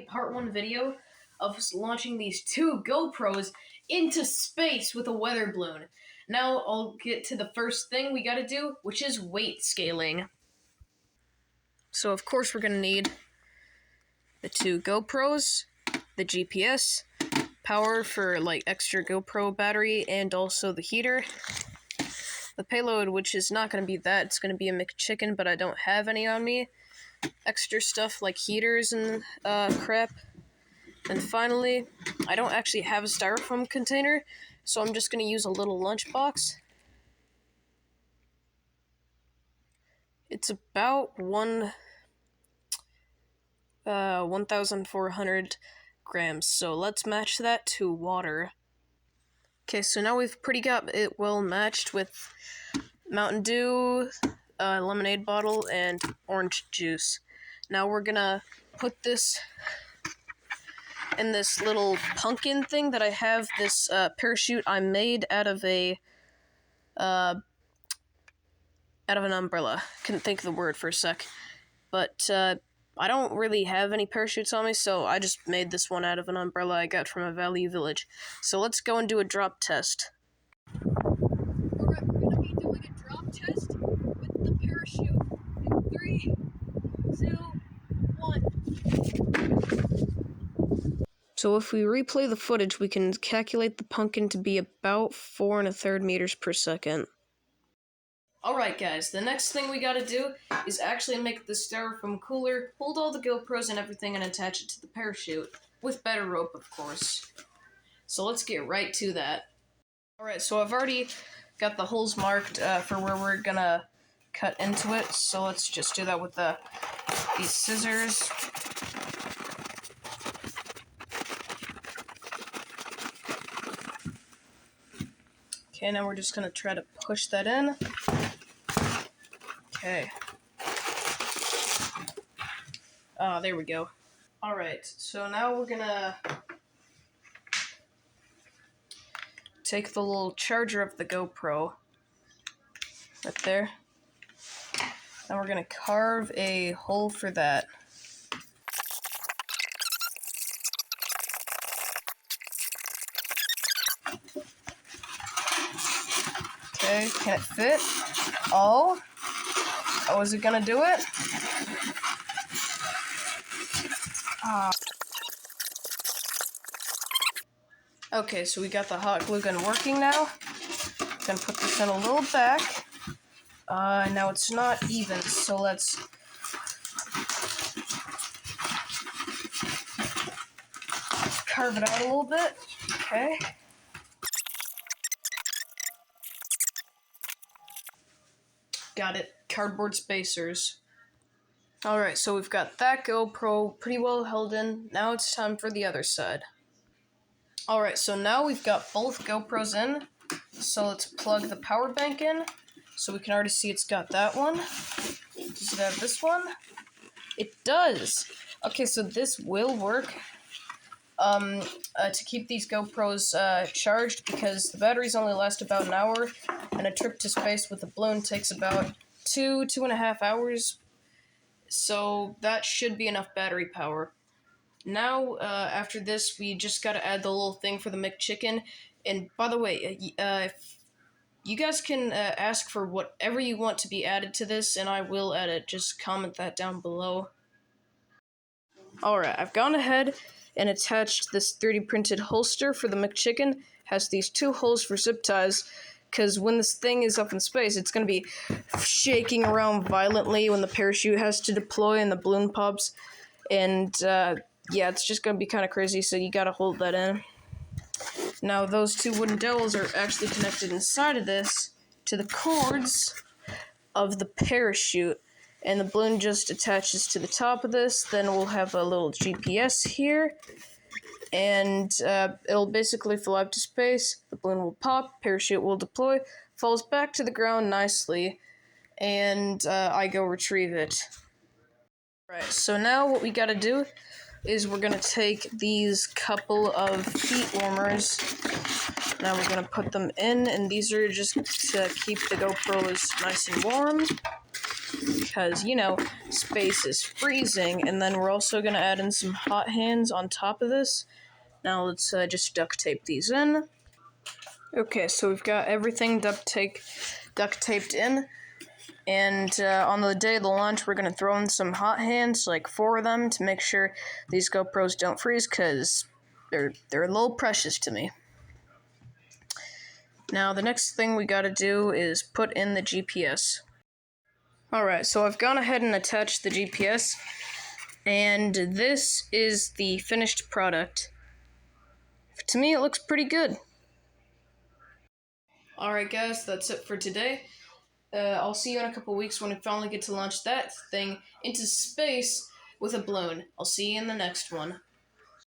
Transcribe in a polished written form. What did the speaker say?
a part 1 video of us launching these 2 GoPros into space with a weather balloon. Now I'll get to the first thing we gotta do, which is weight scaling. So of course we're gonna need the 2 GoPros, the GPS, power for like extra GoPro battery, and also the heater. The payload, which is not going to be that, it's going to be a McChicken, but I don't have any on me. Extra stuff like heaters and crap. And finally, I don't actually have a styrofoam container, so I'm just going to use a little lunchbox. It's about 1,400 grams, so let's match that to water. Okay, so now we've pretty got it well matched with Mountain Dew, lemonade bottle, and orange juice. Now we're gonna put this in this little pumpkin thing that I have, this parachute I made out of an umbrella. Couldn't think of the word for a sec. But I don't really have any parachutes on me, so I just made this one out of an umbrella I got from a value village. So let's go and do a drop test. Alright, we're going to be doing a drop test with the parachute in 3, 2, 1. So if we replay the footage, we can calculate the pumpkin to be about 4 1/3 meters per second. Alright guys, the next thing we gotta do is actually make the styrofoam cooler, hold all the GoPros and everything, and attach it to the parachute. With better rope, of course. So let's get right to that. Alright, so I've already got the holes marked for where we're gonna cut into it, so let's just do that with these scissors. Okay, now we're just gonna try to push that in. Okay. There we go. Alright, so now we're gonna take the little charger of the GoPro. Right there. Now we're gonna carve a hole for that. Okay, can it fit? Oh, is it gonna do it? Okay, so we got the hot glue gun working now. Gonna put this in a little back. Now it's not even, so let's carve it out a little bit. Okay. Got it. Cardboard spacers. Alright, so we've got that GoPro pretty well held in. Now it's time for the other side. Alright, so now we've got both GoPros in. So let's plug the power bank in. So we can already see it's got that one. Does it have this one? It does! Okay, so this will work to keep these GoPros charged, because the batteries only last about an hour, and a trip to space with a balloon takes about 2.5 hours. So that should be enough battery power. Now, after this, we just gotta add the little thing for the McChicken. And by the way, you guys can ask for whatever you want to be added to this, and I will add it. Just comment that down below. Alright, I've gone ahead and attached this 3D printed holster for the McChicken. Has these 2 holes for zip ties, because when this thing is up in space, it's going to be shaking around violently when the parachute has to deploy and the balloon pops. And, yeah, it's just going to be kind of crazy, so you got to hold that in. Now, those 2 wooden dowels are actually connected inside of this to the cords of the parachute. And the balloon just attaches to the top of this. Then we'll have a little GPS here. And it'll basically fly up to space. The balloon will pop, parachute will deploy, falls back to the ground nicely, and I go retrieve it. Right, so now what we gotta do is we're gonna take these couple of feet warmers. Now we're gonna put them in, and these are just to keep the GoPros nice and warm. because, you know, space is freezing. And then we're also going to add in some hot hands on top of this. Now let's just duct tape these in. Okay, so we've got everything duct taped in. And on the day of the launch, we're going to throw in some hot hands, like 4 of them, to make sure these GoPros don't freeze, because they're a little precious to me. Now, the next thing we got to do is put in the GPS. Alright, so I've gone ahead and attached the GPS, and this is the finished product. To me, it looks pretty good. Alright guys, that's it for today. I'll see you in a couple weeks when we finally get to launch that thing into space with a balloon. I'll see you in the next one.